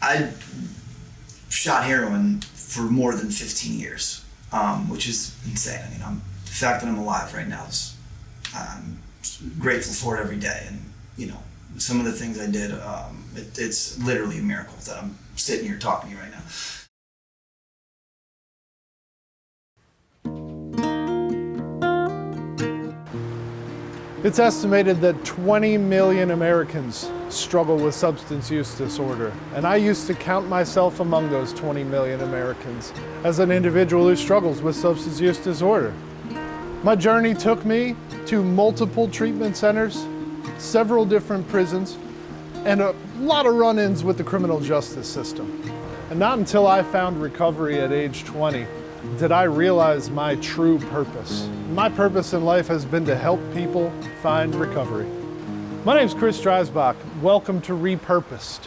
I shot heroin for more than 15 years, which is insane. I mean, the fact that I'm alive right now is, I'm grateful for it every day. And, some of the things I did, it's literally a miracle that I'm sitting here talking to you right now. It's estimated that 20 million Americans struggle with substance use disorder, and I used to count myself among those 20 million Americans as an individual who struggles with substance use disorder. My journey took me to multiple treatment centers, several different prisons, and a lot of run-ins with the criminal justice system. And not until I found recovery at age 20 did I realize my true purpose. My purpose in life has been to help people find recovery. My name's Chris Dreisbach. Welcome to Repurposed.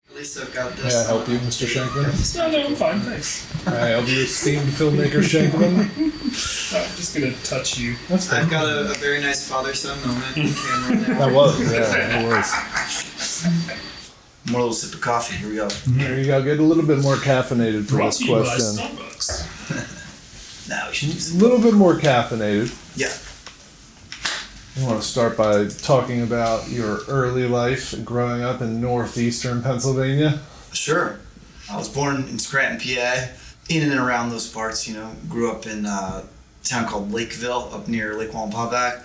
At least I've got this. May I help you, Mr. Shankman? No, I'm fine, thanks. May I help you, esteemed filmmaker Shankman? I'm just gonna touch you. That's fine. I've got a very nice father-son moment on camera there. That was. More little sip of coffee. Here we go. There you go. Get a little bit more caffeinated for Brought this to you by question. Starbucks. Now we should do A some. little bit more caffeinated. Yeah. I want to start by talking about your early life growing up in northeastern Pennsylvania. Sure. I was born in Scranton, PA, in and around those parts, grew up in a town called Lakeville, up near Lake Wallenpaupack.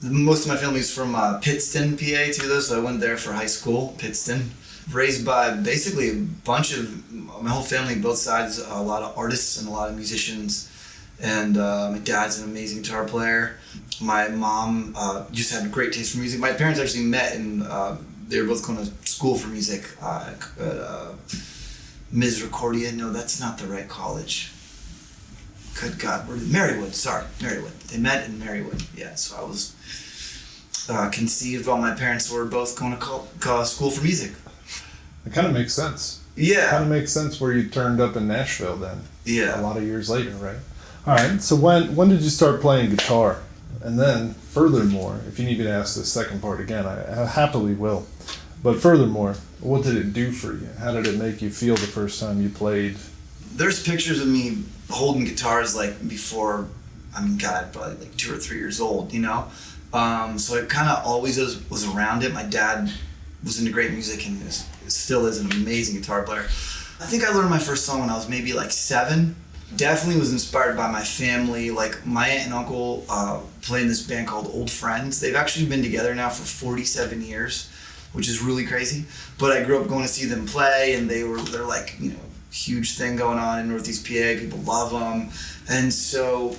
Most of my family is from Pittston, PA, too, though, so I went there for high school, Pittston. Raised by basically a bunch of, my whole family, both sides, a lot of artists and a lot of musicians. And my dad's an amazing guitar player. My mom just had a great taste for music. My parents actually met and they were both going to school for music at Mizwinski. No, that's not the right college. Good God, Marywood, sorry, Marywood. They met in Marywood, yeah. So I was conceived while my parents were both going to school for music. It kind of makes sense. Yeah. Kind of makes sense where you turned up in Nashville then. Yeah. A lot of years later, right? All right, so when did you start playing guitar? And then, furthermore, if you need me to ask the second part again, I happily will. But furthermore, what did it do for you? How did it make you feel the first time you played? There's pictures of me holding guitars before, probably 2 or 3 years old, So it kind of always was around it. My dad was into great music and still is an amazing guitar player. I think I learned my first song when I was maybe 7. Definitely was inspired by my family. My aunt and uncle play in this band called Old Friends. They've actually been together now for 47 years, which is really crazy. But I grew up going to see them play, and they're huge thing going on in Northeast PA. People love them. And so,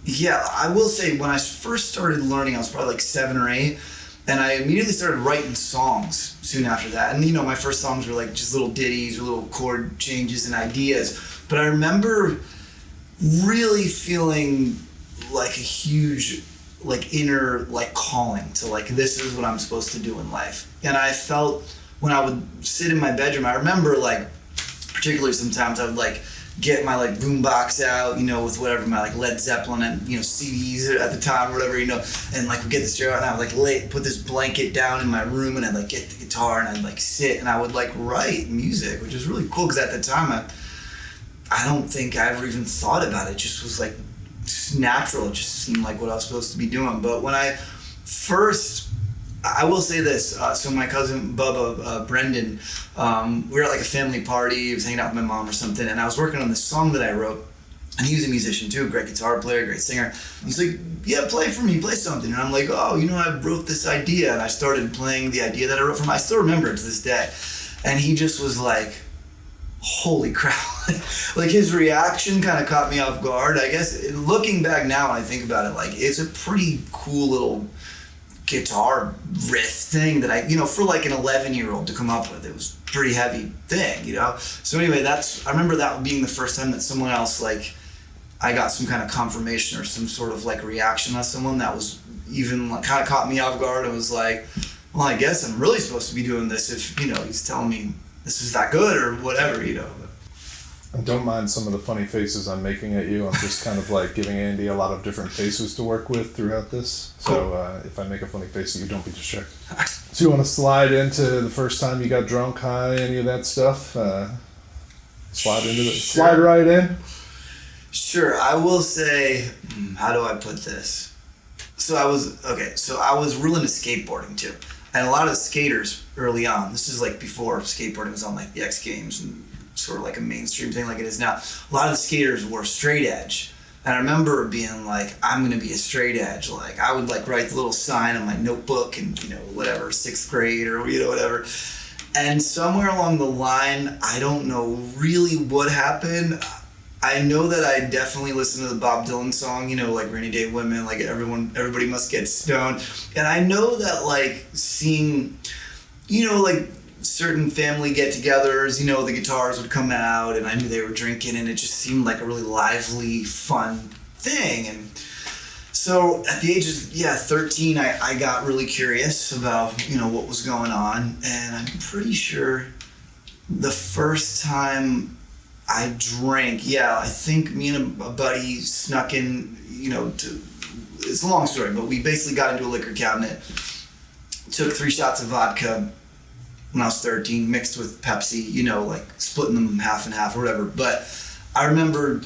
yeah, I will say when I first started learning, I was probably 7 or 8. And I immediately started writing songs soon after that. And my first songs were just little ditties or little chord changes and ideas. But I remember really feeling a huge inner calling to this is what I'm supposed to do in life. And I felt when I would sit in my bedroom, I remember particularly sometimes I would get my boombox out, with whatever my Led Zeppelin and CDs at the time or whatever, and would get the stereo out and I would put this blanket down in my room and I'd get the guitar and I'd sit and I would write music, which is really cool because at the time I don't think I ever even thought about it. It just was like just natural. It just seemed like what I was supposed to be doing. But when I will say this. So my cousin Bubba, Brendan, we were at like a family party. He was hanging out with my mom or something, and I was working on this song that I wrote. And he was a musician too, great guitar player, great singer. He's like, yeah, play for me, play something. And I'm like, oh, I wrote this idea. And I started playing the idea that I wrote for him. I still remember it to this day. And he just was like, holy crap. Like his reaction kind of caught me off guard. I guess looking back now when I think about it, like it's a pretty cool little guitar riff thing that I, for like an 11-year-old to come up with. It was a pretty heavy thing, So anyway, I remember that being the first time that someone else, like, I got some kind of confirmation or some sort of like reaction on someone that was even like kind of caught me off guard. It was like, well, I guess I'm really supposed to be doing this if, he's telling me this is that good or whatever, And don't mind some of the funny faces I'm making at you. I'm just kind of like giving Andy a lot of different faces to work with throughout this. So if I make a funny face at you, don't be distracted. So you want to slide into the first time you got drunk, high, any of that stuff? Slide right in. Sure, I will say, how do I put this? So I was real into skateboarding too. And a lot of the skaters early on, this is like before skateboarding was on like the X Games and sort of like a mainstream thing like it is now. A lot of the skaters wore straight edge. And I remember being like, I'm gonna be a straight edge. Like I would like write the little sign on my notebook and whatever, 6th grade or whatever. And somewhere along the line, I don't know really what happened. I know that I definitely listened to the Bob Dylan song, like Rainy Day Women, like everybody must get stoned. And I know that like seeing, like certain family get-togethers, the guitars would come out and I knew they were drinking and it just seemed like a really lively, fun thing. And so at the age of 13, I got really curious about, what was going on. And I'm pretty sure the first time I drank, I think me and a buddy snuck in, it's a long story, but we basically got into a liquor cabinet, took 3 shots of vodka when I was 13, mixed with Pepsi, like splitting them half and half or whatever. But I remember,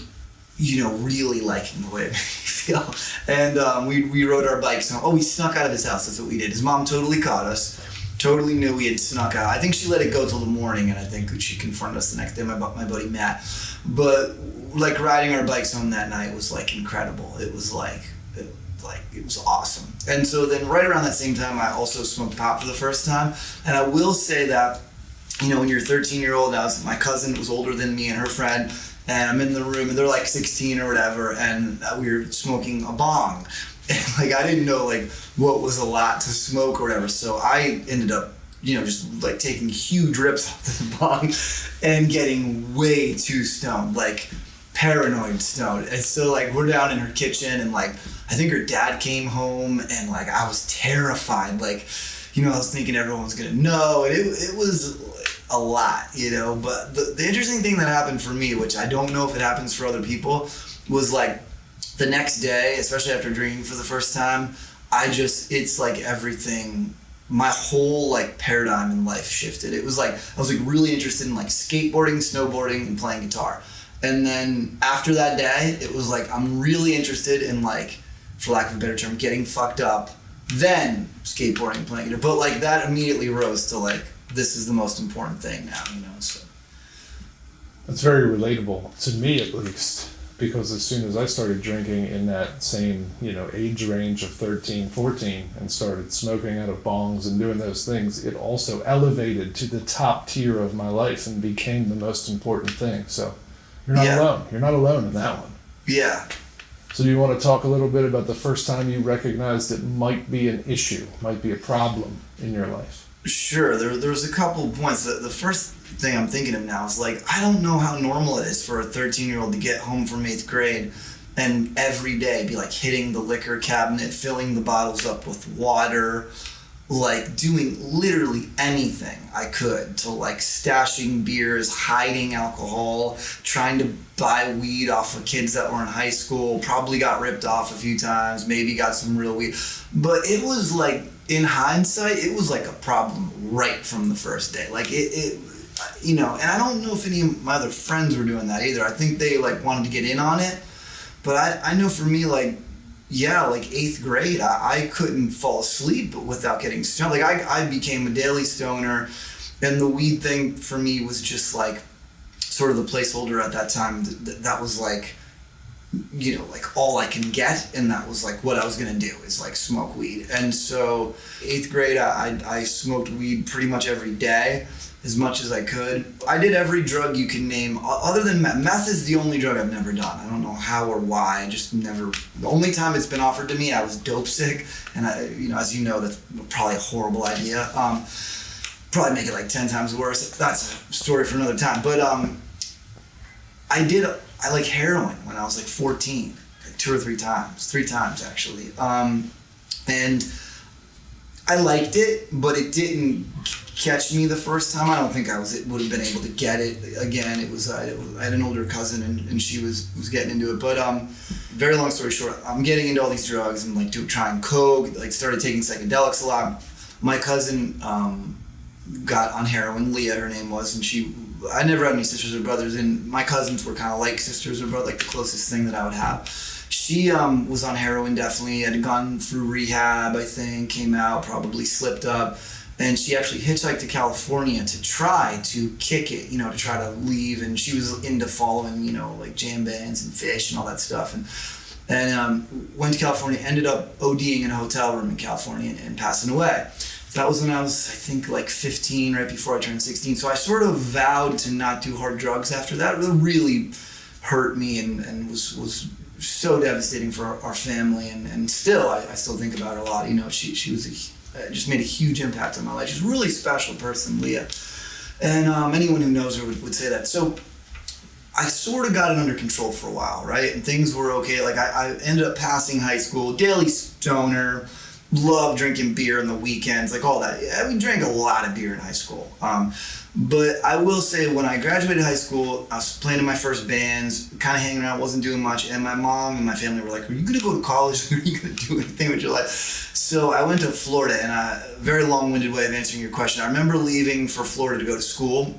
really liking the way it made me feel. And we rode our bikes home. Oh, we snuck out of his house, that's what we did. His mom totally caught us. Totally knew we had snuck out. I think she let it go till the morning, and I think she confronted us the next day, my buddy Matt. But like riding our bikes home that night was like incredible. It was it was awesome. And so then right around that same time, I also smoked pot for the first time. And I will say that, when you're a 13-year-old, my cousin was older than me and her friend, and I'm in the room, and they're like 16 or whatever, and we were smoking a bong. And like I didn't know like what was a lot to smoke or whatever, so I ended up just like taking huge rips off the bong and getting way too stoned, like paranoid stoned. And so like we're down in her kitchen and like I think her dad came home and like I was terrified, like I was thinking everyone was gonna know, and it was a lot, but the interesting thing that happened for me, which I don't know if it happens for other people, was like the next day, especially after drinking for the first time, it's like everything, my whole like paradigm in life shifted. It was like, I was like really interested in like skateboarding, snowboarding, and playing guitar. And then after that day, it was like, I'm really interested in like, for lack of a better term, getting fucked up, then skateboarding, playing guitar. But like that immediately rose to like, this is the most important thing now, so. That's very relatable, to me at least. Because as soon as I started drinking in that same, age range of 13, 14, and started smoking out of bongs and doing those things, it also elevated to the top tier of my life and became the most important thing. So you're not alone. You're not alone in that one. Yeah. So do you want to talk a little bit about the first time you recognized it might be an issue, might be a problem in your life? Sure. There was a couple of points. The first thing I'm thinking of now is like, I don't know how normal it is for a 13-year-old to get home from 8th grade and every day be like hitting the liquor cabinet, filling the bottles up with water, like doing literally anything I could to like stashing beers, hiding alcohol, trying to buy weed off of kids that were in high school, probably got ripped off a few times, maybe got some real weed. But it was like, in hindsight, it was like a problem right from the first day. Like you know, and I don't know if any of my other friends were doing that either. I think they like wanted to get in on it, but I know for me, like, yeah, like 8th grade, I couldn't fall asleep without getting stoned. Like I became a daily stoner, and the weed thing for me was just like sort of the placeholder at that time. That was like, you know, like all I can get, and that was like what I was gonna do is like smoke weed. And so 8th grade, I smoked weed pretty much every day, as much as I could. I did every drug you can name, other than meth. Meth is the only drug I've never done. I don't know how or why. I just never. The only time it's been offered to me, I was dope sick, and you know, as you know, that's probably a horrible idea. Probably make it like 10 times worse. That's a story for another time. But I like heroin when I was like 14, like 2 or 3 times, 3 times actually. And I liked it, but it didn't catch me the first time. I don't think would have been able to get it again. I had an older cousin, and she was getting into it. But very long story short, I'm getting into all these drugs and like trying coke, like started taking psychedelics a lot. My cousin got on heroin, Leah her name was, and I never had any sisters or brothers, and my cousins were kind of like sisters or brothers, like the closest thing that I would have. She was on heroin, definitely, had gone through rehab, I think, came out, probably slipped up, and she actually hitchhiked to California to try to kick it, you know, to try to leave, and she was into following, you know, like jam bands and Fish and all that stuff, and went to California, ended up ODing in a hotel room in California and passing away. That was when I was, I think, like 15, right before I turned 16. So I sort of vowed to not do hard drugs after that. It really hurt me and was so devastating for our family. And still, I still think about her a lot. You know, she was just made a huge impact on my life. She's a really special person, Leah. And anyone who knows her would say that. So I sort of got it under control for a while, right? And things were okay. Like I ended up passing high school, daily stoner, love drinking beer on the weekends, like all that. Yeah, we drank a lot of beer in high school. But I will say, when I graduated high school, I was playing in my first bands, kind of hanging around, wasn't doing much. And my mom and my family were like, "Are you going to go to college? Are you going to do anything with your life?" So I went to Florida, and a very long-winded way of answering your question. I remember leaving for Florida to go to school.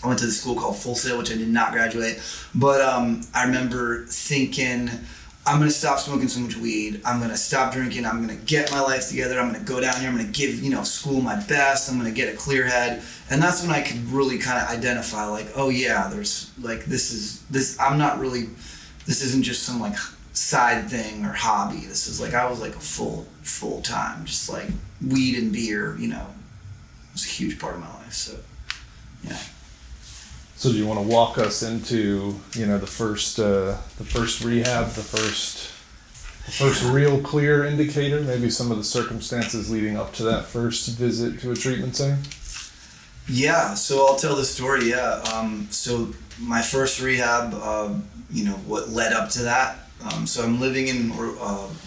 I went to the school called Full Sail, which I did not graduate. But I remember thinking, I'm going to stop smoking so much weed. I'm going to stop drinking. I'm going to get my life together. I'm going to go down here. I'm going to give, you know, school my best. I'm going to get a clear head. And that's when I could really kind of identify, like, oh yeah, there's like, this isn't just some like side thing or hobby. This is like, I was like a full time, just like weed and beer, you know, was a huge part of my life. So, yeah. So do you want to walk us into, you know, the first rehab, the first real clear indicator, maybe some of the circumstances leading up to that first visit to a treatment center? Yeah, so I'll tell the story, yeah. So my first rehab, you know, what led up to that. So I'm living in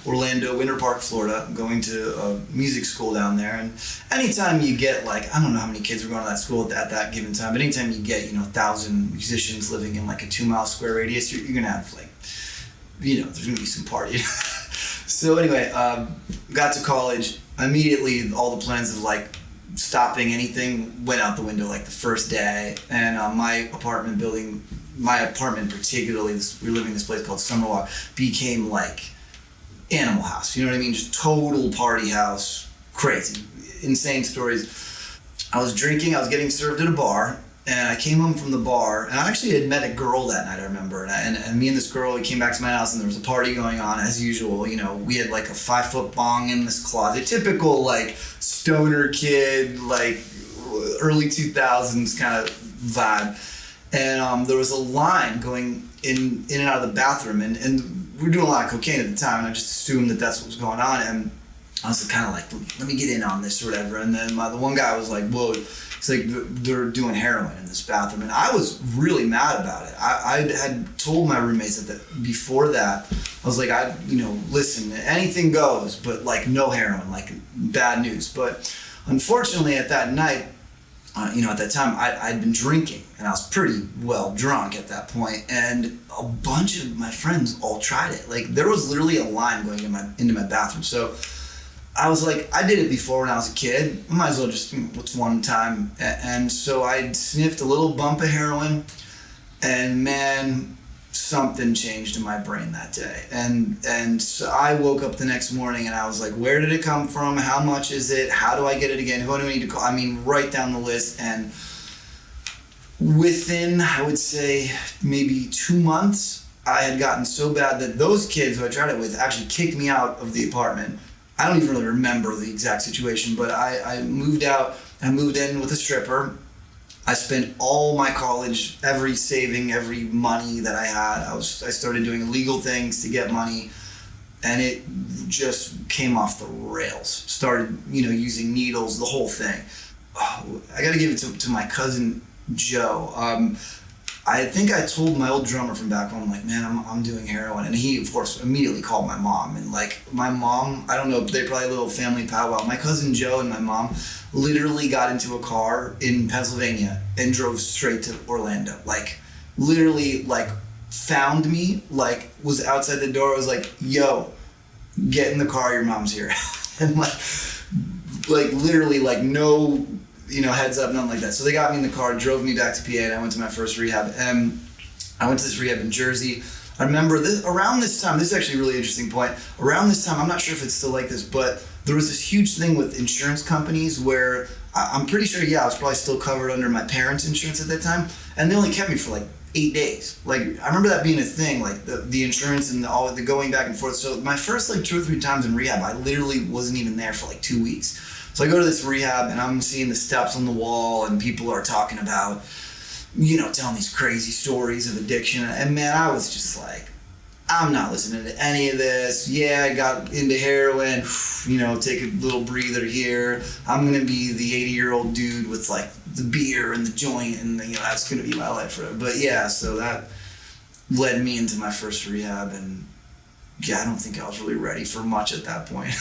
Orlando, Winter Park, Florida, going to music school down there. And anytime you get, like, I don't know how many kids were going to that school at that given time, but anytime you get, you know, 1,000 musicians living in like a 2-mile square radius, you're going to have, like, you know, there's going to be some party. So anyway, got to college. Immediately, all the plans of like stopping anything went out the window like the first day. And my apartment particularly, we were living in this place called Summerwalk, became like Animal House. You know what I mean? Just total party house, crazy, insane stories. I was drinking, I was getting served at a bar, and I came home from the bar, and I actually had met a girl that night, I remember, and me and this girl, we came back to my house, and there was a party going on, as usual. You know, we had like a 5-foot bong in this closet, typical like stoner kid, like early 2000s kind of vibe. And there was a line going in and out of the bathroom, and we were doing a lot of cocaine at the time, and I just assumed that that's what was going on, and I was kind of like, let me get in on this or whatever. And then the one guy was like, whoa, it's like they're doing heroin in this bathroom, and I was really mad about it. I had told my roommates that before that, I was like, listen, anything goes, but like no heroin, like bad news. But unfortunately at that night, at that time, I'd been drinking, and I was pretty well drunk at that point, and a bunch of my friends all tried it. Like, there was literally a line going into my bathroom. So I was like, I did it before when I was a kid. I might as well just, what's one time? And so I sniffed a little bump of heroin, and man, something changed in my brain that day. And so I woke up the next morning and I was like, where did it come from? How much is it? How do I get it again? Who do I need to call? I mean, write down the list. And within, I would say, maybe 2 months, I had gotten so bad that those kids who I tried it with actually kicked me out of the apartment. I don't even really remember the exact situation, but I moved out. I moved in with a stripper. I spent all my college, every saving, every money that I had. I started doing illegal things to get money, and it just came off the rails. Started, using needles, the whole thing. Oh, I got to give it to my cousin Joe. I think I told my old drummer from back home, like, man, I'm doing heroin. And he, of course, immediately called my mom. And, like, my mom, I don't know, they're probably a little family powwow. My cousin Joe and my mom literally got into a car in Pennsylvania and drove straight to Orlando. Like, literally, like, found me, like, was outside the door, was like, yo, get in the car, your mom's here. And, like, literally, like, no... heads up, nothing like that. So they got me in the car, drove me back to PA, and I went to my first rehab. And I went to this rehab in Jersey. I remember around this time, this is actually a really interesting point. Around this time, I'm not sure if it's still like this, but there was this huge thing with insurance companies where I'm pretty sure, I was probably still covered under my parents' insurance at that time. And they only kept me for like 8 days. Like, I remember that being a thing, like the insurance and all the going back and forth. So my first like 2 or 3 times in rehab, I literally wasn't even there for like 2 weeks. So I go to this rehab and I'm seeing the steps on the wall and people are talking about, telling these crazy stories of addiction. And man, I was just like, I'm not listening to any of this. Yeah, I got into heroin, take a little breather here. I'm going to be the 80-year-old dude with like the beer and the joint and that's going to be my life forever. But yeah, so that led me into my first rehab, and I don't think I was really ready for much at that point.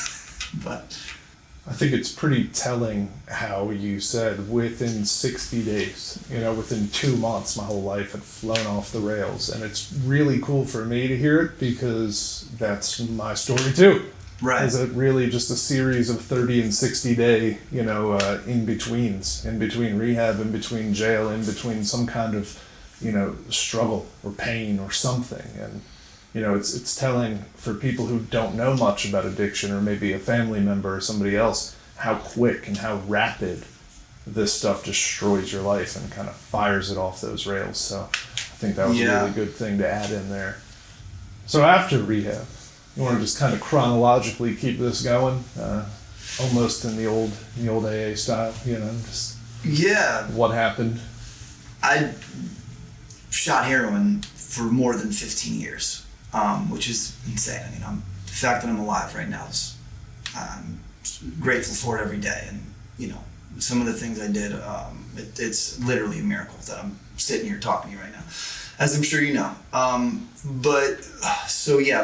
But I think it's pretty telling how you said within 60 days, within 2 months, my whole life had flown off the rails. And it's really cool for me to hear it because that's my story too. Right. Is it really just a series of 30 and 60 day, in-betweens, in between rehab, in between jail, in between some kind of, struggle or pain or something. And it's telling for people who don't know much about addiction, or maybe a family member or somebody else, how quick and how rapid this stuff destroys your life and kind of fires it off those rails. So I think that was a really good thing to add in there. So after rehab, you want to just kind of chronologically keep this going, almost in the old AA style, just what happened. I shot heroin for more than 15 years. Which is insane. I mean, the fact that I'm alive right now is, I'm grateful for it every day. And, some of the things I did, it's literally a miracle that I'm sitting here talking to you right now, as I'm sure you know.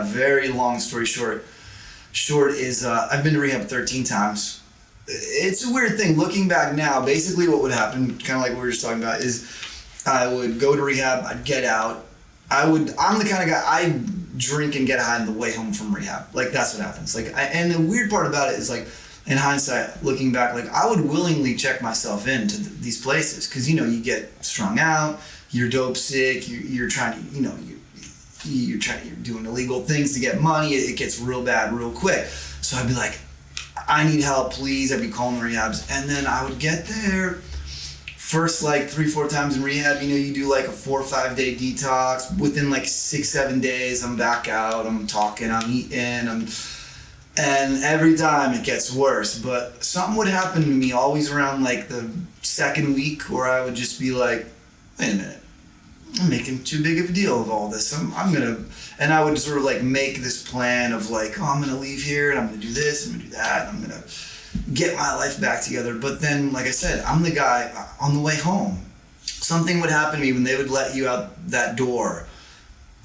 Very long story short is, I've been to rehab 13 times. It's a weird thing. Looking back now, basically what would happen, kind of like what we were just talking about, is I would go to rehab, I'd get out, I'm the kind of guy, I drink and get high on the way home from rehab. Like, that's what happens. Like, and the weird part about it is, like, in hindsight, looking back, like, I would willingly check myself into these places. Because, you get strung out, you're dope sick, you're trying to, you're doing illegal things to get money. It gets real bad real quick. So I'd be like, I need help, please. I'd be calling the rehabs. And then I would get there. First, like 3-4 times in rehab, you do like a 4 or 5 day detox. Within like 6-7 days, I'm back out. I'm talking, I'm eating, and every time it gets worse. But something would happen to me always around like the second week, where I would just be like, wait a minute, I'm making too big of a deal of all this. And I would sort of like make this plan of like, I'm gonna leave here and I'm gonna do this, I'm gonna do that, and I'm gonna get my life back together. But then, like I said, I'm the guy on the way home. Something would happen to me when they would let you out that door.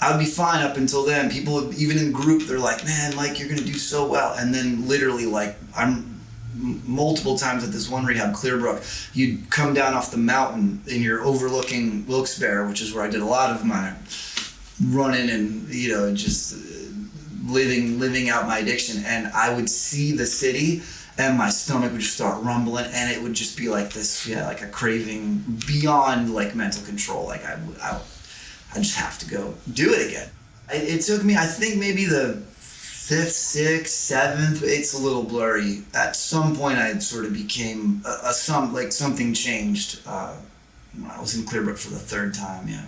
I would be fine up until then. People, even in group, they're like, man, Mike, you're going to do so well. And then literally, like, I'm multiple times at this one rehab, Clearbrook, you'd come down off the mountain and you're overlooking Wilkes-Barre, which is where I did a lot of my running and, just living out my addiction, and I would see the city and my stomach would just start rumbling, and it would just be like this, like a craving beyond like mental control. Like I just have to go do it again. It took me, I think maybe the 5th, 6th, 7th, it's a little blurry. At some point I sort of became something changed when I was in Clearbrook for the 3rd time, yeah.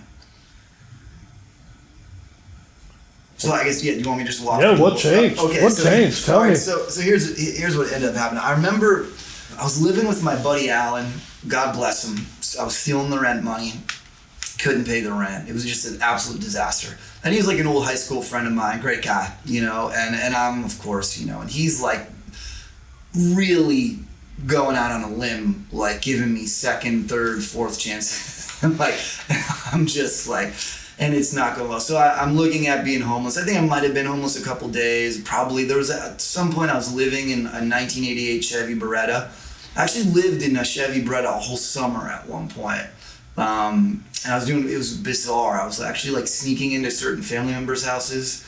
So I guess, do you want me to just walk through? What changed? Okay, what changed? Tell me. So here's what ended up happening. I remember I was living with my buddy Alan, God bless him. I was stealing the rent money, couldn't pay the rent. It was just an absolute disaster. And he was like an old high school friend of mine, great guy, and I'm, of course, and he's like really going out on a limb, like giving me 2nd, 3rd, 4th chances. Like, I'm just like, and it's not going well. So I'm looking at being homeless. I think I might have been homeless a couple days. Probably there was at some point I was living in a 1988 Chevy Beretta. I actually lived in a Chevy Beretta a whole summer at one point. And it was bizarre. I was actually like sneaking into certain family members' houses.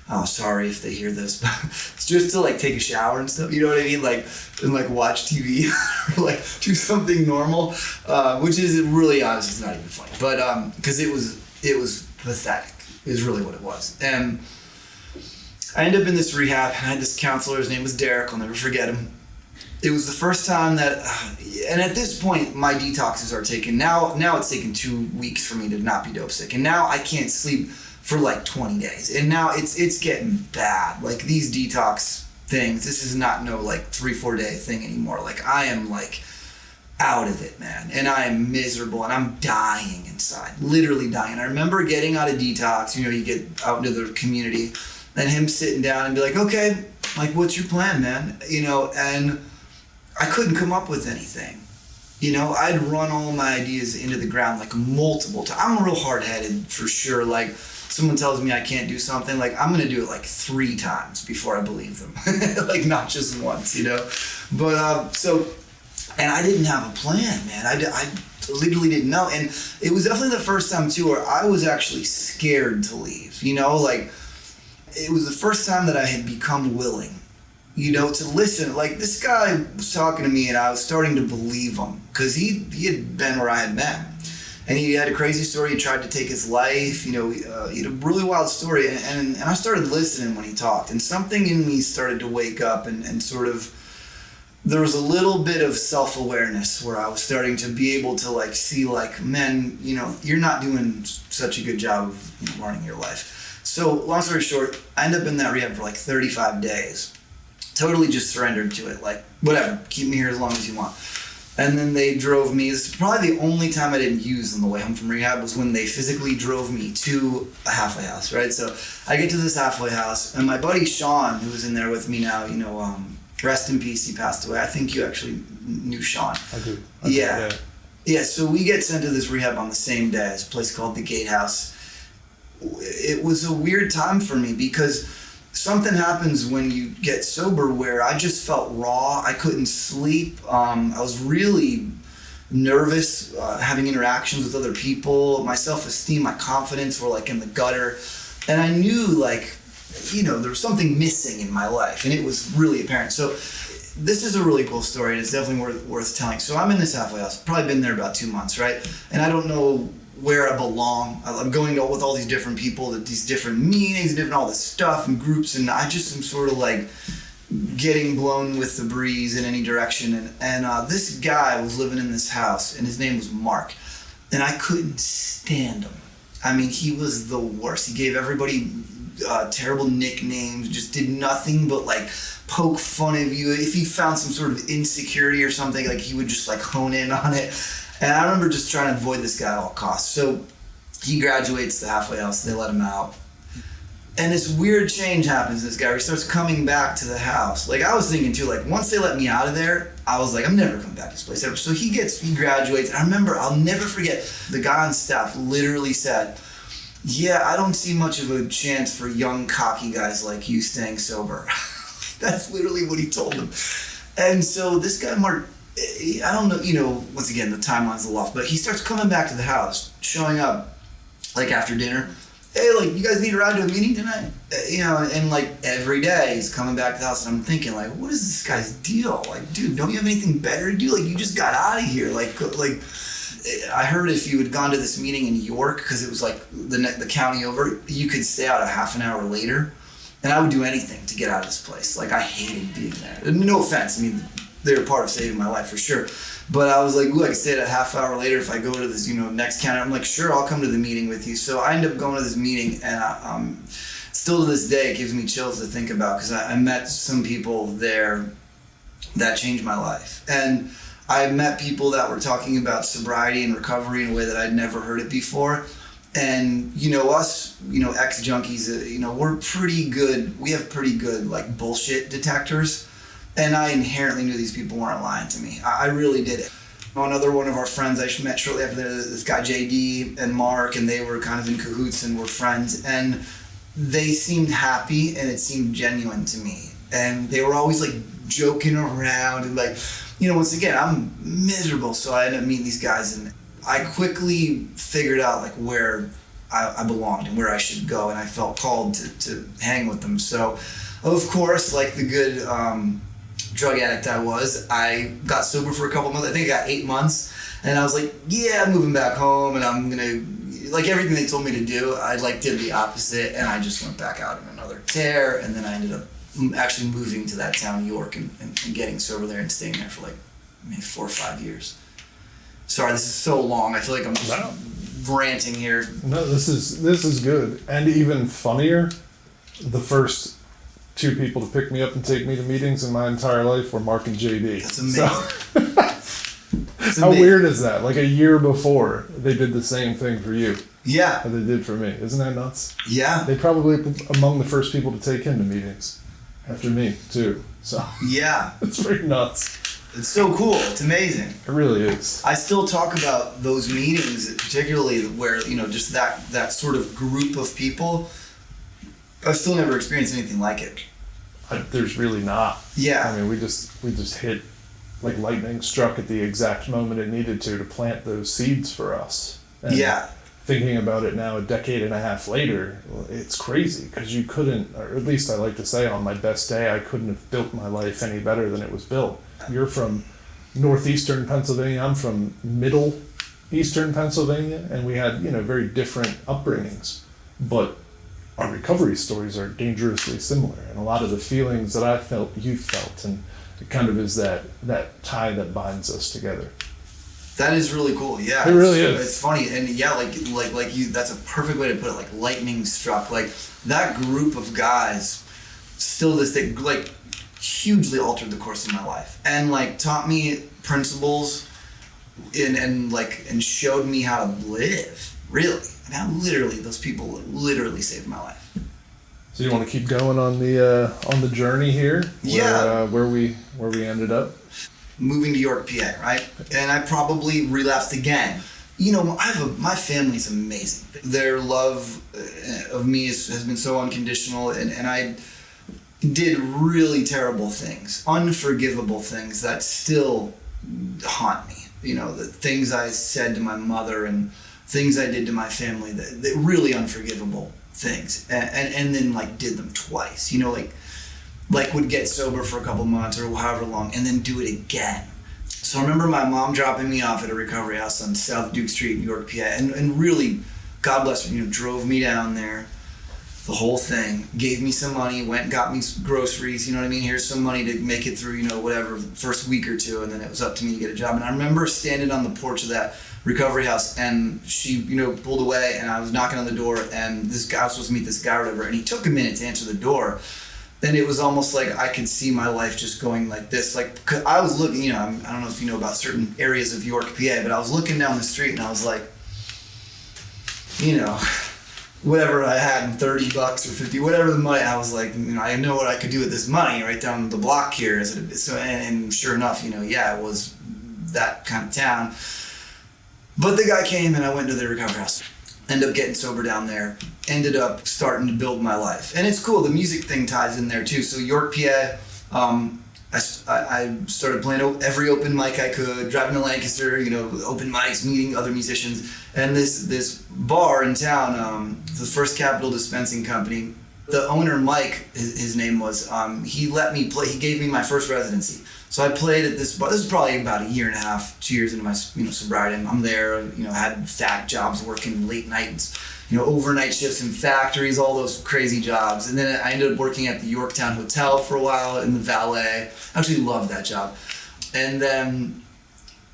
Oh, sorry if they hear this, but it's just to like take a shower and stuff. You know what I mean? Like, and like watch TV or like do something normal, which is really honestly, it's not even funny. But because it was pathetic, is really what it was. And I ended up in this rehab, and I had this counselor, his name was Derek, I'll never forget him. It was the first time that, and at this point, my detoxes are taken. Now it's taken 2 weeks for me to not be dope sick. And now I can't sleep for like 20 days. And now it's getting bad. Like these detox things, this is not no like 3-4 day thing anymore. Like I am like out of it, man. And I am miserable and I'm dying inside, literally dying. I remember getting out of detox, you get out into the community and him sitting down and be like, okay, like what's your plan, man? And I couldn't come up with anything. I'd run all my ideas into the ground like multiple times. I'm real hard-headed for sure. Like someone tells me I can't do something, like I'm gonna do it like 3 times before I believe them. Like not just once, But and I didn't have a plan, man. I literally didn't know. And it was definitely the first time too where I was actually scared to leave, like it was the first time that I had become willing, to listen. Like this guy was talking to me and I was starting to believe him because he had been where I had been. And he had a crazy story. He tried to take his life, he had a really wild story. And I started listening when he talked, and something in me started to wake up and sort of, there was a little bit of self-awareness where I was starting to be able to like see like, men, you're not doing such a good job of running your life. So long story short, I ended up in that rehab for like 35 days. Totally just surrendered to it. Like, whatever, keep me here as long as you want. And then they drove me, this is probably the only time I didn't use on the way home from rehab was when they physically drove me to a halfway house, right? So I get to this halfway house and my buddy Sean, who was in there with me now, rest in peace, he passed away. I think you actually knew Sean. I do. Yeah, so we get sent to this rehab on the same day. It's a place called the Gatehouse. It was a weird time for me because something happens when you get sober where I just felt raw. I couldn't sleep. I was really nervous, having interactions with other people. My self-esteem, my confidence were like in the gutter. And I knew like, there was something missing in my life and it was really apparent. So this is a really cool story and it's definitely worth telling. So I'm in this halfway house, probably been there about 2 months, right? And I don't know where I belong. I'm going out with all these different people, these different meetings, and all this stuff and groups, and I just am sort of like getting blown with the breeze in any direction. And this guy was living in this house, and his name was Mark, and I couldn't stand him. I mean, he was the worst. He gave everybody terrible nicknames, just did nothing but like poke fun of you. If he found some sort of insecurity or something, like he would just like hone in on it. And I remember just trying to avoid this guy at all costs. So he graduates the halfway house, they let him out. And this weird change happens in this guy where he starts coming back to the house. Like I was thinking too, like once they let me out of there, I was like, I'm never coming back to this place ever. So he graduates. And I remember, I'll never forget, the guy on staff literally said, yeah, I don't see much of a chance for young cocky guys like you staying sober. That's literally what he told him. And so this guy, Mark, I don't know, once again, the timeline's a little off, but he starts coming back to the house, showing up like after dinner, hey, like, you guys need a ride to a meeting tonight? You know, and like every day he's coming back to the house and I'm thinking like, what is this guy's deal? Like, dude, don't you have anything better to do? Like, you just got out of here. Like I heard if you had gone to this meeting in York, because it was like the county over, you could stay out a half an hour later. And I would do anything to get out of this place. Like, I hated being there. No offense, I mean, they were part of saving my life for sure. But I was like, look, I stayed a half hour later. If I go to this, next county, I'm like, sure, I'll come to the meeting with you. So I end up going to this meeting, and still to this day, it gives me chills to think about, because I met some people there that changed my life. And I met people that were talking about sobriety and recovery in a way that I'd never heard it before. And, us, ex-junkies, we're pretty good. We have pretty good, like, bullshit detectors. And I inherently knew these people weren't lying to me. I really did it. Another one of our friends I met shortly after that, this guy JD and Mark, and they were kind of in cahoots and were friends. And they seemed happy, and it seemed genuine to me. And they were always, like, joking around. And, like, once again, I'm miserable. So I ended up meeting these guys, and I quickly figured out like where I belonged and where I should go, and I felt called to hang with them. So, of course, like the good drug addict I was, I got sober for a couple months. I think I got 8 months, and I was like, yeah, I'm moving back home, and I'm gonna, like everything they told me to do, I like did the opposite, and I just went back out in another tear, and then I ended up actually moving to that town, York, and getting sober there and staying there for like maybe 4 or 5 years. Sorry, this is so long. I feel like I'm just ranting here. No, this is good. And even funnier, the first 2 people to pick me up and take me to meetings in my entire life were Mark and JD. That's amazing. That's how amazing. weird is that? Like a year before, they did the same thing for you Yeah. that they did for me. Isn't that nuts? Yeah. They probably among the first people to take him to meetings after me, too. So Yeah. it's pretty nuts. It's so cool. It's amazing. It really is. I still talk about those meetings, particularly where, just that sort of group of people. I've still never experienced anything like it. There's really not. Yeah. I mean, we just hit like lightning struck at the exact moment it needed to plant those seeds for us. And Yeah. thinking about it now, a decade and a half later, it's crazy because you couldn't, or at least I like to say, on my best day, I couldn't have built my life any better than it was built. You're from northeastern Pennsylvania. I'm from middle eastern Pennsylvania, and we had very different upbringings, but our recovery stories are dangerously similar, and a lot of the feelings that I felt, you felt, and it kind of is that tie that binds us together. That is really cool. Yeah. It really is. It's funny, and yeah, like you. That's a perfect way to put it. Like lightning struck. Like that group of guys, still this day, like hugely altered the course of my life, and like taught me principles, and showed me how to live. Really. I mean, literally, those people literally saved my life. So you want to keep going on the journey here? Yeah. Where we ended up. Moving to York, PA, right? And I probably relapsed again. My family's amazing. Their love of me has been so unconditional, and I did really terrible things, unforgivable things that still haunt me. The things I said to my mother and things I did to my family, that really unforgivable things, and then like did them twice. Like would get sober for a couple months or however long, and then do it again. So I remember my mom dropping me off at a recovery house on South Duke Street in York, PA, and really, God bless her, drove me down there, the whole thing, gave me some money, went and got me groceries, you know what I mean? Here's some money to make it through, whatever, first week or two, and then it was up to me to get a job. And I remember standing on the porch of that recovery house, and she, pulled away, and I was knocking on the door, and this guy, I was supposed to meet this guy or whatever, and he took a minute to answer the door. Then it was almost like I could see my life just going like this. Like, 'cause I was looking, I don't know if you know about certain areas of York, PA, but I was looking down the street and I was like, whatever I had, $30 or 50, whatever the money, I was like, I know what I could do with this money right down the block here. So, and sure enough, it was that kind of town. But the guy came and I went to the recovery house. Ended up getting sober down there. Ended up starting to build my life. And it's cool, the music thing ties in there too. So York, PA, I started playing every open mic I could, driving to Lancaster, open mics, meeting other musicians. And this bar in town, the First Capital Dispensing Company, the owner, Mike, his name was, he let me play, he gave me my first residency. So I played at this bar. This is probably about a year and a half, 2 years into my sobriety. I'm there, had fat jobs working late nights, overnight shifts in factories, all those crazy jobs. And then I ended up working at the Yorktown Hotel for a while in the valet. I actually loved that job. And then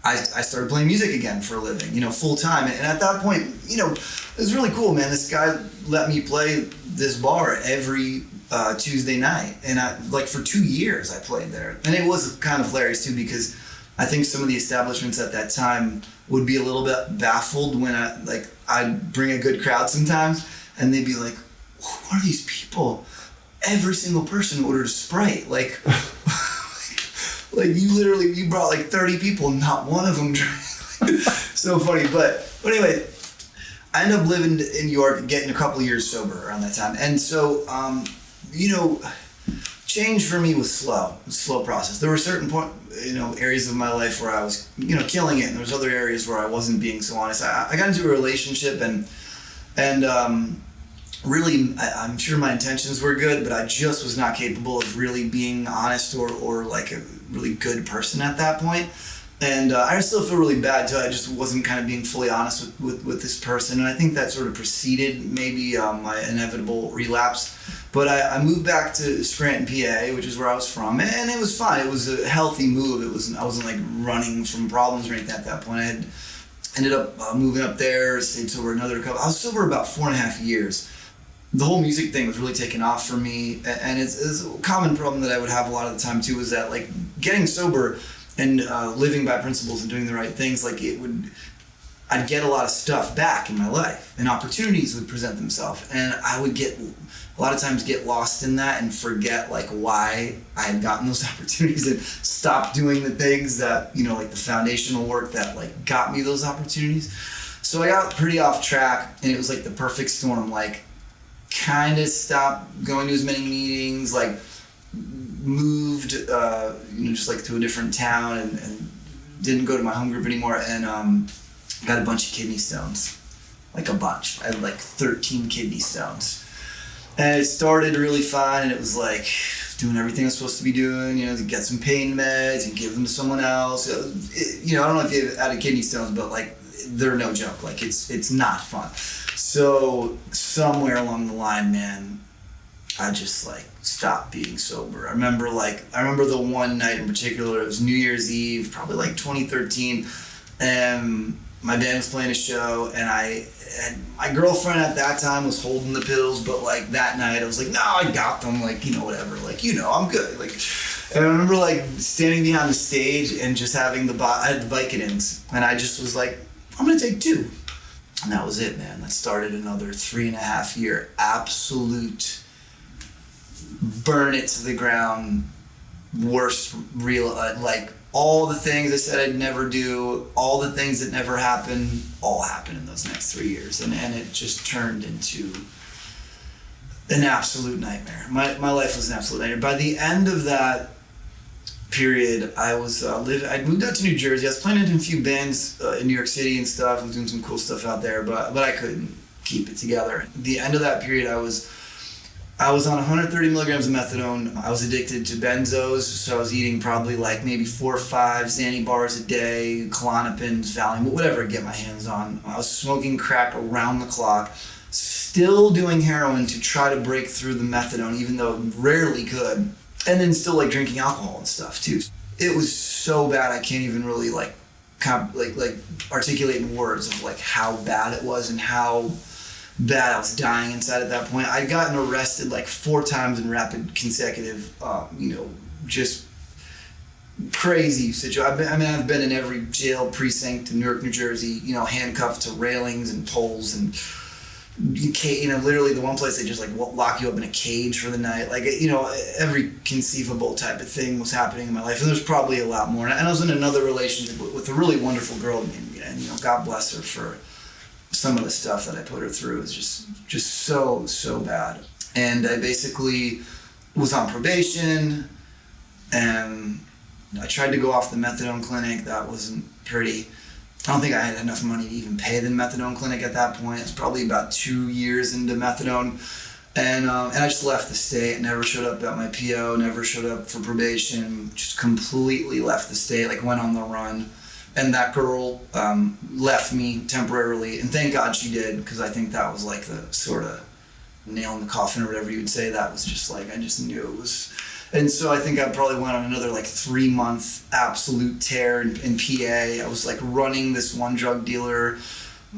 I started playing music again for a living, full time. And at that point, it was really cool, man. This guy let me play this bar every Tuesday night. And for 2 years I played there. And it was kind of hilarious too, because I think some of the establishments at that time would be a little bit baffled when I'd bring a good crowd sometimes, and they'd be like, "Who are these people? Every single person ordered a Sprite. Like you brought 30 people, not one of them drank." So funny, but anyway, I ended up living in New York, getting a couple of years sober around that time, and so change for me was slow. It was a slow process. There were certain areas of my life where I was, killing it, and there was other areas where I wasn't being so honest. I got into a relationship, and really, I'm sure my intentions were good, but I just was not capable of really being honest or like a really good person at that point. And I still feel really bad too. I just wasn't kind of being fully honest with this person, and I think that sort of preceded maybe my inevitable relapse. But I moved back to Scranton, PA, which is where I was from, and it was fine. It was a healthy move. I wasn't running from problems or anything at that point. I had ended up moving up there, stayed sober another couple. I was sober about 4.5 years. The whole music thing was really taking off for me, and it's a common problem that I would have a lot of the time too. Was that getting sober and living by principles and doing the right things, I'd get a lot of stuff back in my life, and opportunities would present themselves, and I would a lot of times get lost in that and forget why I had gotten those opportunities and stop doing the things that, the foundational work that got me those opportunities. So I got pretty off track, and it was the perfect storm, kind of stopped going to as many meetings, moved, just to a different town and didn't go to my home group anymore, and got a bunch of kidney stones, a bunch. I had 13 kidney stones. And it started really fine, and it was doing everything I was supposed to be doing, to get some pain meds and give them to someone else. I don't know if you've had kidney stones, but they're no joke. It's not fun. So somewhere along the line, man, I just stopped being sober. I remember the one night in particular, it was New Year's Eve, probably 2013, and my band was playing a show, and my girlfriend at that time was holding the pills, but that night I was no, I got them, whatever, I'm good. And I remember standing behind the stage and just having I had Vicodins, and I just was I'm gonna take 2. And that was it, man. That started another 3.5 year absolute burn it to the ground, worst real, all the things I said I'd never do, all the things that never happened, all happened in those next 3 years. And it just turned into an absolute nightmare. My life was an absolute nightmare. By the end of that period, I was I'd moved out to New Jersey. I was playing in a few bands in New York City and stuff. I was doing some cool stuff out there, but I couldn't keep it together. At the end of that period, I was on 130 milligrams of methadone. I was addicted to benzos, so I was eating probably maybe 4 or 5 Xanny bars a day, Klonopins, Valium, whatever I get my hands on. I was smoking crack around the clock, still doing heroin to try to break through the methadone, even though it rarely could, and then still drinking alcohol and stuff too. It was so bad I can't even really articulate in words of how bad it was and how bad I was dying inside at that point. I'd gotten arrested 4 times in rapid consecutive, just crazy situation. I've been in every jail precinct in Newark, New Jersey, handcuffed to railings and poles, and literally the one place they just lock you up in a cage for the night. Every conceivable type of thing was happening in my life, and there's probably a lot more. And I was in another relationship with a really wonderful girl, and God bless her for some of the stuff that I put her through. Is just so bad. And I basically was on probation, And I tried to go off the methadone clinic. That wasn't pretty. I don't think I had enough money to even pay the methadone clinic at that point. It was probably about 2 years into methadone. And I just left the state, never showed up at my PO, never showed up for probation, just completely left the state, like went on the run. And that girl left me temporarily, and thank God she did, because I think that was like the sort of nail in the coffin or whatever you would say. That was just like, I just knew it was. And so I think I probably went on another like 3 month absolute tear in PA. I was like running this one drug dealer,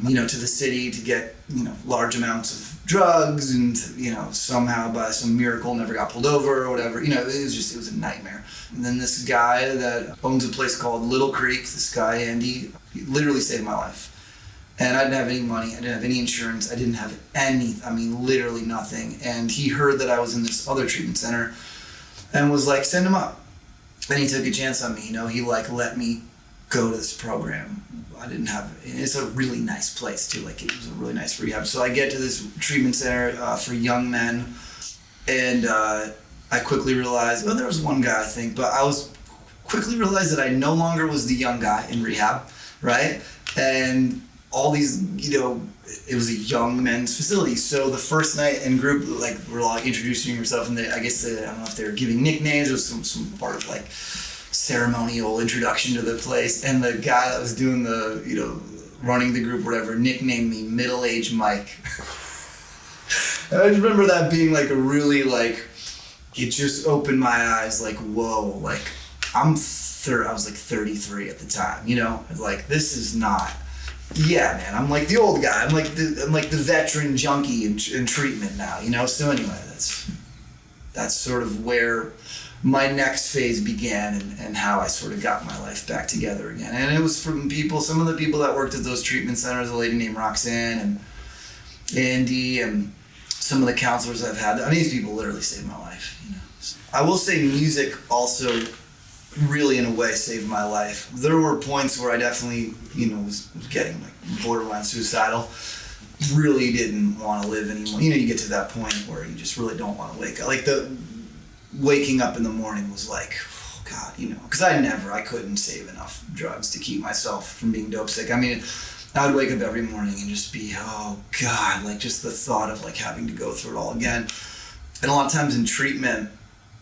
you know, to the city to get, you know, large amounts of drugs, and, you know, somehow by some miracle never got pulled over or whatever. You know, it was a nightmare. And then this guy that owns a place called Little Creek, this guy, Andy, he literally saved my life. And I didn't have any money, I didn't have any insurance, I didn't have literally nothing. And he heard that I was in this other treatment center and was like, send him up. And he took a chance on me, you know, he like let me go to this program. It's a really nice place too, like it was a really nice rehab. So I get to this treatment center for young men, and I quickly realized, there was one guy I think, but I quickly realized that I no longer was the young guy in rehab, right? And all these, you know, it was a young men's facility. So the first night in group, like we're all introducing yourself, and I don't know if they were giving nicknames or some part of like ceremonial introduction to the place. And the guy that was doing the, you know, running the group, whatever, nicknamed me Middle-Aged Mike. And I just remember that being like a really like, it just opened my eyes, like, whoa, like I was like 33 at the time, you know, like this is not, yeah, man, I'm like the old guy, I'm like the veteran junkie in treatment now, you know. So anyway, that's sort of where my next phase began, and how I sort of got my life back together again. And it was from some of the people that worked at those treatment centers, a lady named Roxanne and Andy, and some of the counselors I've had. I mean, these people literally saved my life, you know. So I will say music also really in a way saved my life. There were points where I definitely, you know, was getting like borderline suicidal. Really didn't want to live anymore. You know, you get to that point where you just really don't want to wake up. Like waking up in the morning was like, oh God, you know, because I couldn't save enough drugs to keep myself from being dope sick. I mean, I would wake up every morning and just be, oh God, like just the thought of like having to go through it all again. And a lot of times in treatment,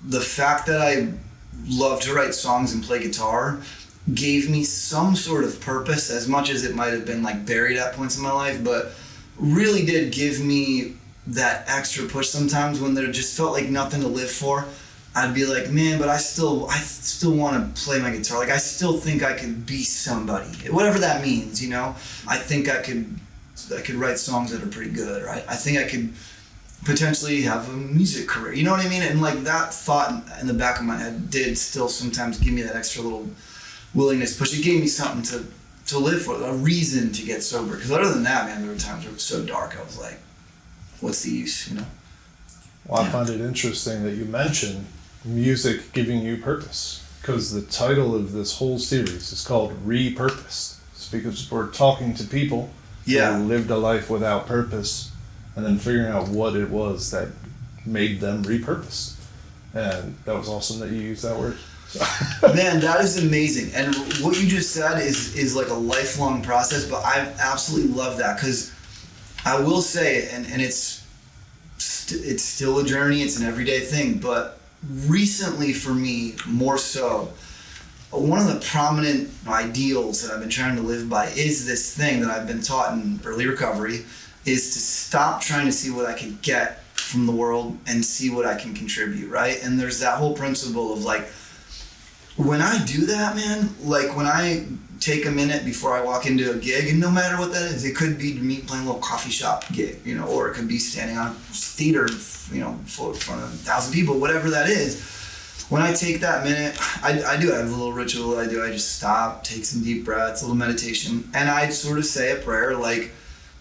the fact that I love to write songs and play guitar gave me some sort of purpose, as much as it might have been like buried at points in my life, but really did give me that extra push sometimes when there just felt like nothing to live for. I'd be like, man, but I still want to play my guitar. Like I still think I could be somebody, whatever that means, you know. I think I could write songs that are pretty good, right? I think I could potentially have a music career, you know what I mean? And like that thought in the back of my head did still sometimes give me that extra little willingness push. It gave me something to live for, a reason to get sober. Because other than that, man, there were times where it was so dark, I was like, what's the use, you know? Well, I find it interesting that you mention music giving you purpose, because the title of this whole series is called Repurposed. It's because we're talking to people who lived a life without purpose, and then figuring out what it was that made them repurposed. And that was awesome that you used that word. Man, that is amazing. And what you just said is like a lifelong process, but I absolutely love that, because I will say, and it's still a journey, it's an everyday thing, but recently for me, more so, one of the prominent ideals that I've been trying to live by is this thing that I've been taught in early recovery, is to stop trying to see what I can get from the world and see what I can contribute, right? And there's that whole principle of like, when I do that, man, like when I take a minute before I walk into a gig, and no matter what that is, it could be me playing a little coffee shop gig, you know, or it could be standing on a theater, you know, in front of 1,000 people, whatever that is. When I take that minute, I do have a little ritual I do. I just stop, take some deep breaths, a little meditation, and I sort of say a prayer like,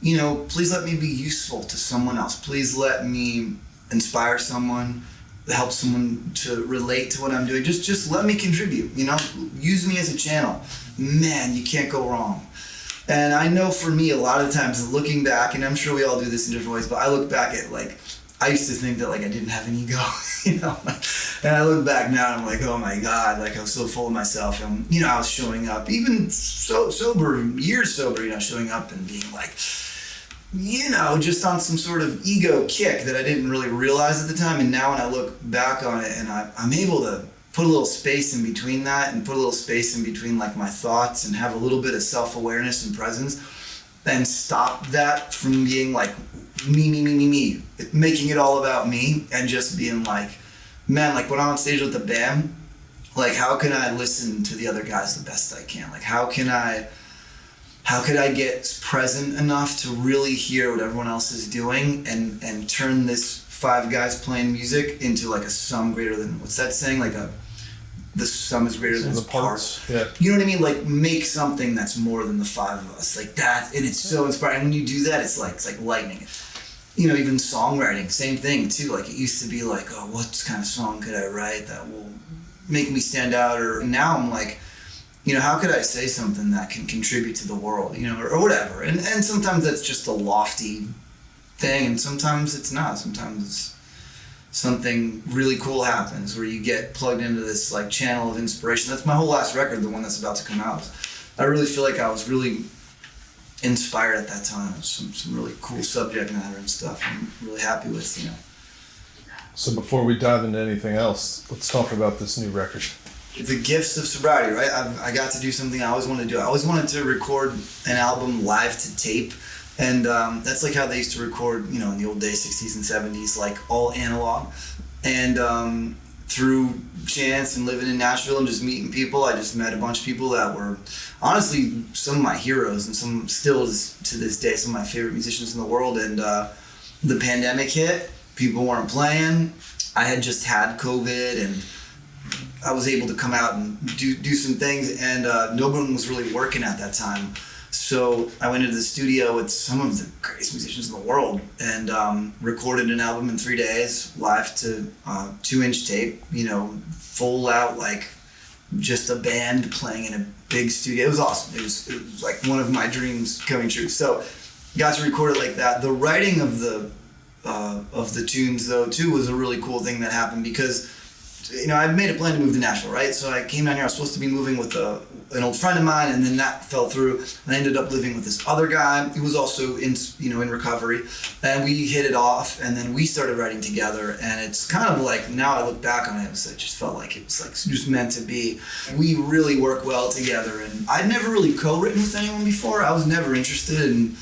you know, please let me be useful to someone else. Please let me inspire someone, help someone to relate to what I'm doing. Just let me contribute, you know, use me as a channel. Man, you can't go wrong. And I know for me, a lot of times looking back, and I'm sure we all do this in different ways, but I look back at like I used to think that like I didn't have an ego, you know, and I look back now and I'm like, oh my God, like I was so full of myself. And, you know, I was showing up, even so sober, years sober, you know, showing up and being like, you know, just on some sort of ego kick that I didn't really realize at the time. And now when I look back on it and I'm able to put a little space in between that and put a little space in between like my thoughts and have a little bit of self-awareness and presence, then stop that from being like me, making it all about me and just being like, man, like when I'm on stage with the band, like how can I listen to the other guys the best I can? Like how could I get present enough to really hear what everyone else is doing and turn this 5 guys playing music into like a sum greater than, what's that saying? Like the sum is greater than the parts. Yeah. You know what I mean? Like make something that's more than the 5 of us. Like that, and it's so inspiring. When you do that, it's like lightning. You know, even songwriting, same thing too. Like it used to be like, oh, what kind of song could I write that will make me stand out? Or now I'm like, you know, how could I say something that can contribute to the world, you know, or whatever. And sometimes that's just a lofty thing, and sometimes it's not. Sometimes it's something really cool happens where you get plugged into this like channel of inspiration. That's my whole last record, the one that's about to come out. I really feel like I was really inspired at that time. Some really cool subject matter and stuff I'm really happy with, you know. So before we dive into anything else, let's talk about this new record. The gifts of sobriety, right? I got to do something I always wanted to do. I always wanted to record an album live to tape. And that's like how they used to record, you know, in the old days, 60s and 70s, like all analog. And through chance and living in Nashville and just meeting people, I just met a bunch of people that were honestly some of my heroes and some still to this day, some of my favorite musicians in the world. And the pandemic hit, people weren't playing. I had just had COVID and I was able to come out and do some things, and no one was really working at that time. So I went into the studio with some of the greatest musicians in the world and recorded an album in 3 days, live to 2-inch tape, you know, full out, like just a band playing in a big studio. It was awesome. It was like one of my dreams coming true. So got to record it like that. The writing of the tunes though too was a really cool thing that happened because, you know, I made a plan to move to Nashville, right? So I came down here. I was supposed to be moving with an old friend of mine, and then that fell through. And I ended up living with this other guy who was also in recovery, and we hit it off. And then we started writing together. And it's kind of like now I look back on it, it just felt like it was like just meant to be. We really work well together, and I'd never really co-written with anyone before. I was never interested in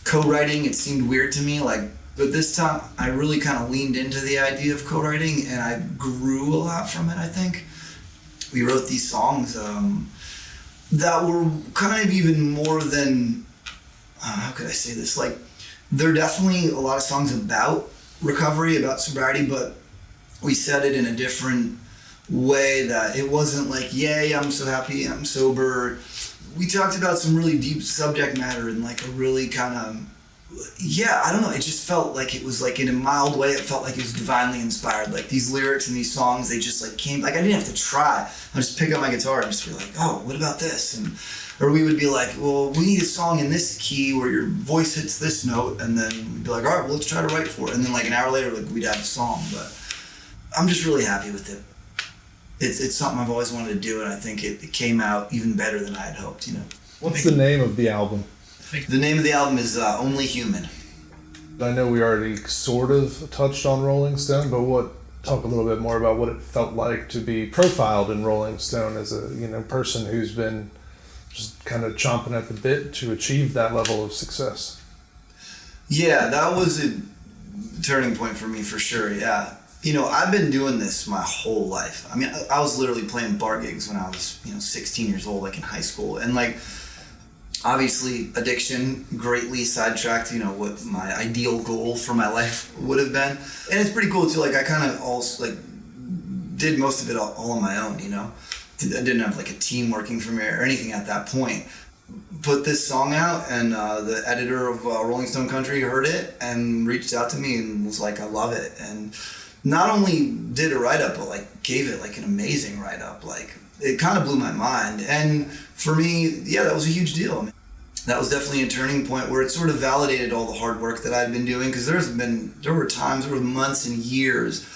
co-writing. It seemed weird to me, like. But this time, I really kind of leaned into the idea of co-writing, and I grew a lot from it, I think. We wrote these songs that were kind of even more than, how could I say this? Like, there are definitely a lot of songs about recovery, about sobriety, but we said it in a different way that it wasn't like, yay, I'm so happy, I'm sober. We talked about some really deep subject matter and like a really kind of, yeah, I don't know. It just felt like it was like in a mild way. It felt like it was divinely inspired. Like these lyrics and these songs, they just like came. Like I didn't have to try. I just pick up my guitar and just be like, oh, what about this? And or we would be like, well, we need a song in this key where your voice hits this note, and then we'd be like, all right, well, let's try to write for it. And then like an hour later, like we'd have a song. But I'm just really happy with it. It's something I've always wanted to do, and I think it came out even better than I had hoped. You know. What's the name of the album? The name of the album is Only Human. I know we already sort of touched on Rolling Stone, but talk a little bit more about what it felt like to be profiled in Rolling Stone as a person who's been just kind of chomping at the bit to achieve that level of success. Yeah, that was a turning point for me for sure. Yeah, I've been doing this my whole life. I mean, I was literally playing bar gigs when I was 16 years old, like in high school, and like. Obviously, addiction greatly sidetracked, what my ideal goal for my life would have been. And it's pretty cool too, like I kind of also like did most of it all on my own, I didn't have like a team working for me or anything at that point. Put this song out and the editor of Rolling Stone Country heard it and reached out to me and was like, I love it. And not only did a write-up, but like gave it like an amazing write-up. Like it kind of blew my mind. And for me, yeah, that was a huge deal. that was definitely a turning point where it sort of validated all the hard work that I'd been doing, because there were times, there were months and years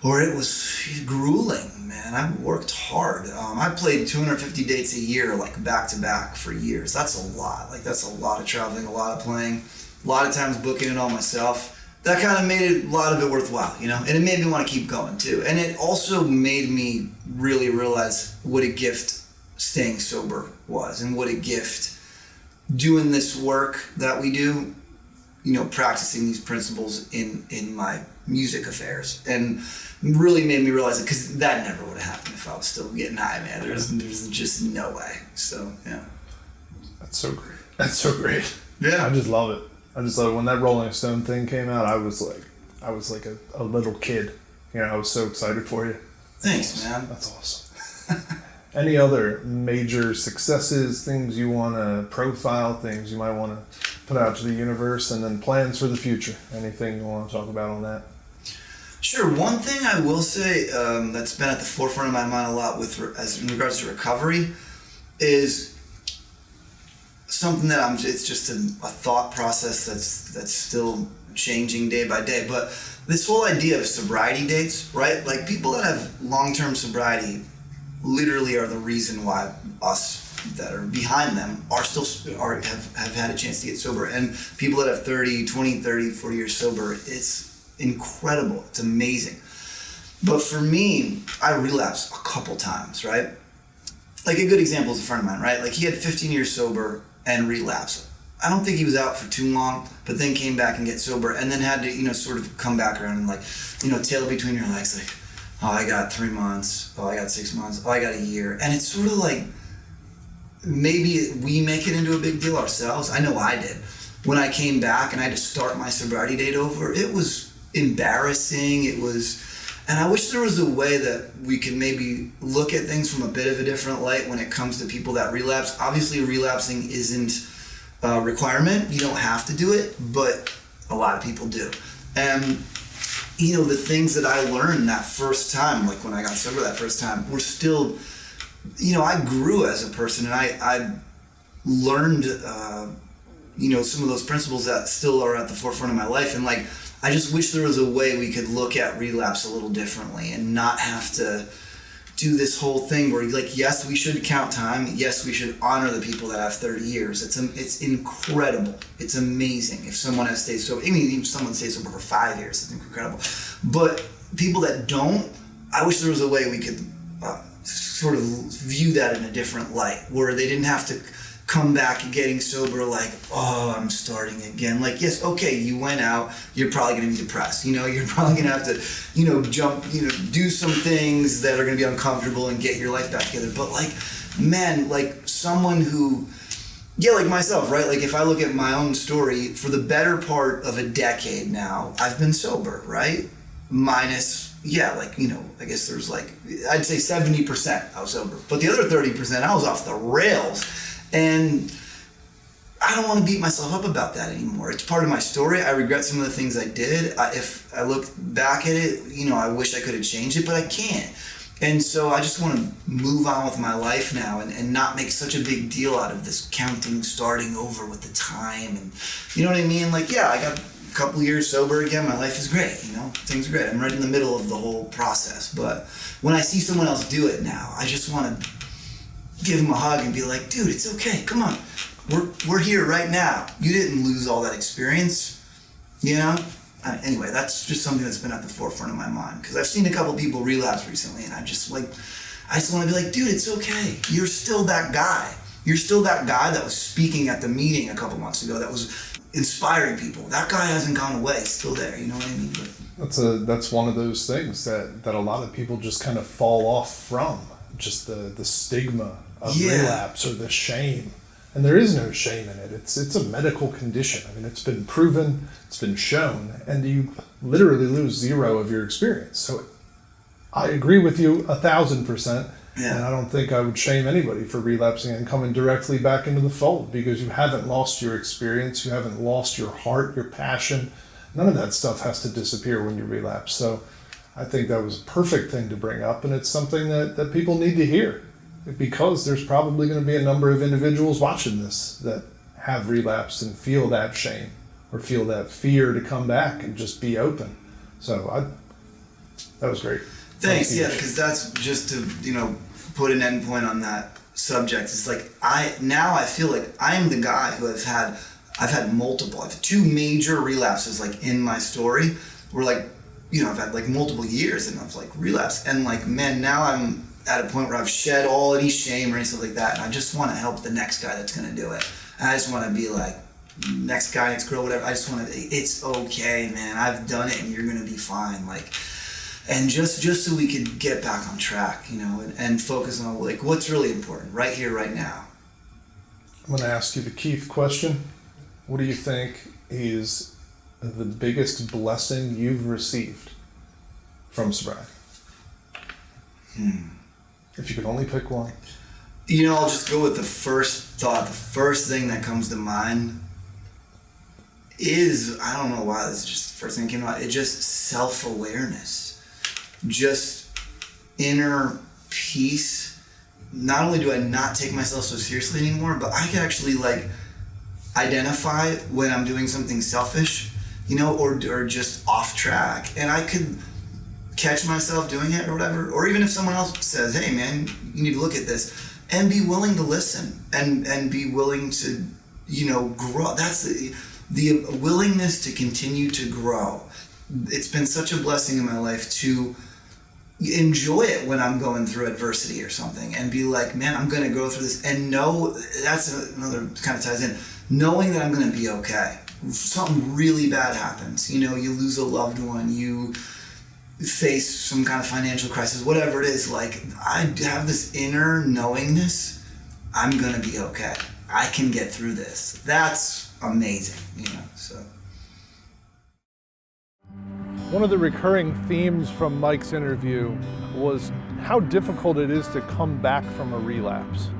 where it was grueling, man. I worked hard. I played 250 dates a year, like back to back for years. That's a lot. Like that's a lot of traveling, a lot of playing, a lot of times booking it all myself. That kind of made it, a lot of it worthwhile, you know? And it made me want to keep going too. And it also made me really realize what a gift staying sober was, and what a gift doing this work that we do, you know, practicing these principles in my music affairs. And really made me realize it, because that never would have happened if I was still getting high, man. There's just no way. So, yeah. That's so great. That's so great. Yeah. I just love it. I just love it. When that Rolling Stone thing came out, I was like a little kid. You know, I was so excited for you. Thanks, man. That's awesome. Any other major successes, things you want to profile, things you might want to put out to the universe, and then plans for the future? Anything you want to talk about on that? Sure. One thing I will say that's been at the forefront of my mind a lot as in regards to recovery is something that it's just a thought process that's still changing day by day. But this whole idea of sobriety dates, right? Like people that have long-term sobriety literally are the reason why us that are behind them have had a chance to get sober. And people that have 20, 30, 40 years sober, it's incredible. It's amazing. But for me, I relapsed a couple times, right? Like a good example is a friend of mine, right? Like he had 15 years sober and relapsed. I don't think he was out for too long, but then came back and get sober, and then had to, you know, sort of come back around and like, you know, tail between your legs, like, oh, I got 3 months, oh, I got 6 months, oh, I got a year. And it's sort of like, maybe we make it into a big deal ourselves. I know I did. When I came back and I had to start my sobriety date over, it was embarrassing. And I wish there was a way that we could maybe look at things from a bit of a different light when it comes to people that relapse. Obviously, relapsing isn't a requirement. You don't have to do it, but a lot of people do. And you know, the things that I learned that first time, like when I got sober that first time, were still, you know, I grew as a person, and I learned, you know, some of those principles that still are at the forefront of my life. And like, I just wish there was a way we could look at relapse a little differently and not have to do this whole thing where like, yes, we should count time. Yes, we should honor the people that have 30 years. It's incredible. It's amazing if someone has stayed sober. I mean, even if someone stays sober for 5 years, it's incredible. But people that don't, I wish there was a way we could sort of view that in a different light, where they didn't have to come back getting sober like, oh, I'm starting again. Like, yes, okay, you went out, you're probably gonna be depressed. You know, you're probably gonna have to, you know, jump, you know, do some things that are gonna be uncomfortable and get your life back together. But like, man, like someone who, yeah, like myself, right? Like if I look at my own story, for the better part of a decade now, I've been sober, right? Minus, yeah, like, you know, I guess there's like, I'd say 70% I was sober. But the other 30%, I was off the rails. And I don't want to beat myself up about that anymore. It's part of my story. I regret some of the things I did. If I look back at it, you know, I wish I could have changed it, but I can't. And so I just want to move on with my life now and not make such a big deal out of this counting, starting over with the time. And you know what I mean? Like, yeah, I got a couple years sober again. My life is great, you know, things are great. I'm right in the middle of the whole process. But when I see someone else do it now, I just want to give him a hug and be like, dude, it's okay, come on. We're here right now. You didn't lose all that experience, you know? Anyway, that's just something that's been at the forefront of my mind, because I've seen a couple people relapse recently, and I just want to be like, dude, it's okay. You're still that guy. You're still that guy that was speaking at the meeting a couple months ago that was inspiring people. That guy hasn't gone away. He's still there, you know what I mean? But that's one of those things that a lot of people just kind of fall off from, just the stigma of relapse or the shame. And there is no shame in it. It's a medical condition. I mean, it's been proven, it's been shown, and you literally lose 0 of your experience. So I agree with you 1,000%. Yeah. And I don't think I would shame anybody for relapsing and coming directly back into the fold, because you haven't lost your experience, you haven't lost your heart, your passion. None of that stuff has to disappear when you relapse. So I think that was a perfect thing to bring up, and it's something that people need to hear, because there's probably going to be a number of individuals watching this that have relapsed and feel that shame or feel that fear to come back and just be open. So that was great. Thanks. Yeah, because that's just to, put an end point on that subject. It's like I feel like I'm the guy who I've had multiple. I've had 2 major relapses like in my story where like, I've had like multiple years and I've like relapsed, and like, man, now I'm at a point where I've shed all any shame or anything like that, and I just want to help the next guy that's gonna do it. And I just want to be like, next guy, next girl, whatever. I just want to. It's okay, man. I've done it, and you're gonna be fine. Like, and just so we could get back on track, and focus on like what's really important right here, right now. I'm gonna ask you the Keith question. What do you think is the biggest blessing you've received from sobriety? If you could only pick one. I'll just go with the first thought. The first thing that comes to mind is, I don't know why, this is just the first thing that came to mind. It's just self-awareness. Just inner peace. Not only do I not take myself so seriously anymore, but I can actually like identify when I'm doing something selfish, or just off track. And I could catch myself doing it or whatever, or even if someone else says, hey man, you need to look at this, and be willing to listen and be willing to, grow. That's the willingness to continue to grow. It's been such a blessing in my life to enjoy it when I'm going through adversity or something and be like, man, I'm going to go through this, and know that's another kind of ties in, knowing that I'm going to be okay. Something really bad happens, you lose a loved one, you face some kind of financial crisis, whatever it is, like I have this inner knowingness, I'm going to be okay. I can get through this. That's amazing, so. One of the recurring themes from Mike's interview was how difficult it is to come back from a relapse.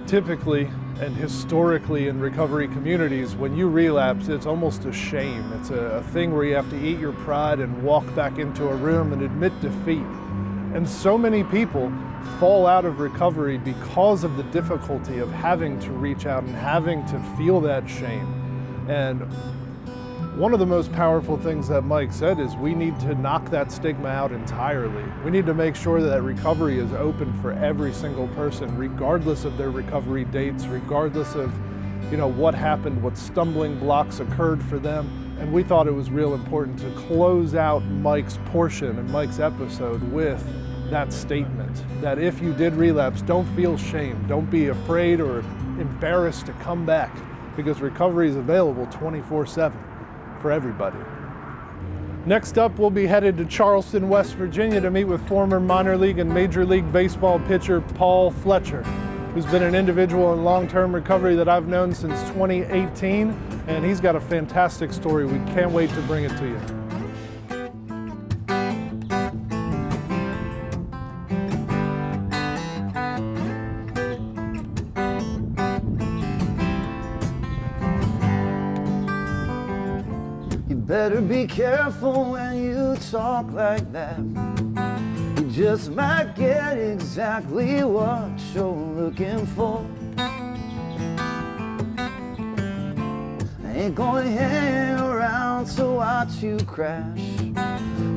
Typically and historically in recovery communities, when you relapse, it's almost a shame. It's a thing where you have to eat your pride and walk back into a room and admit defeat. And so many people fall out of recovery because of the difficulty of having to reach out and having to feel that shame. And one of the most powerful things that Mike said is we need to knock that stigma out entirely. We need to make sure that recovery is open for every single person, regardless of their recovery dates, regardless of what happened, what stumbling blocks occurred for them. And we thought it was real important to close out Mike's portion and Mike's episode with that statement, that if you did relapse, don't feel shame. Don't be afraid or embarrassed to come back, because recovery is available 24/7. for everybody. Next up, we'll be headed to Charleston, West Virginia to meet with former minor league and major league baseball pitcher Paul Fletcher, who's been an individual in long-term recovery that I've known since 2018, and he's got a fantastic story. We can't wait to bring it to you. Better be careful when you talk like that. You just might get exactly what you're looking for. I ain't gonna hang around to watch you crash,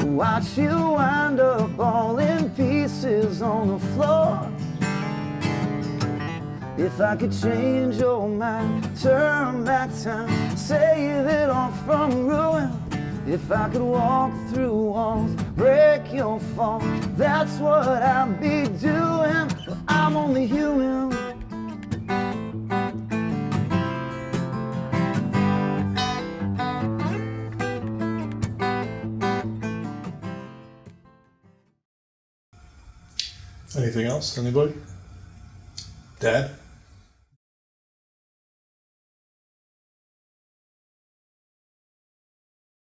watch you wind up all in pieces on the floor. If I could change your mind, turn back time, save it all from ruin. If I could walk through walls, break your fall, that's what I'd be doing. But I'm only human. Anything else? Anybody? Dad?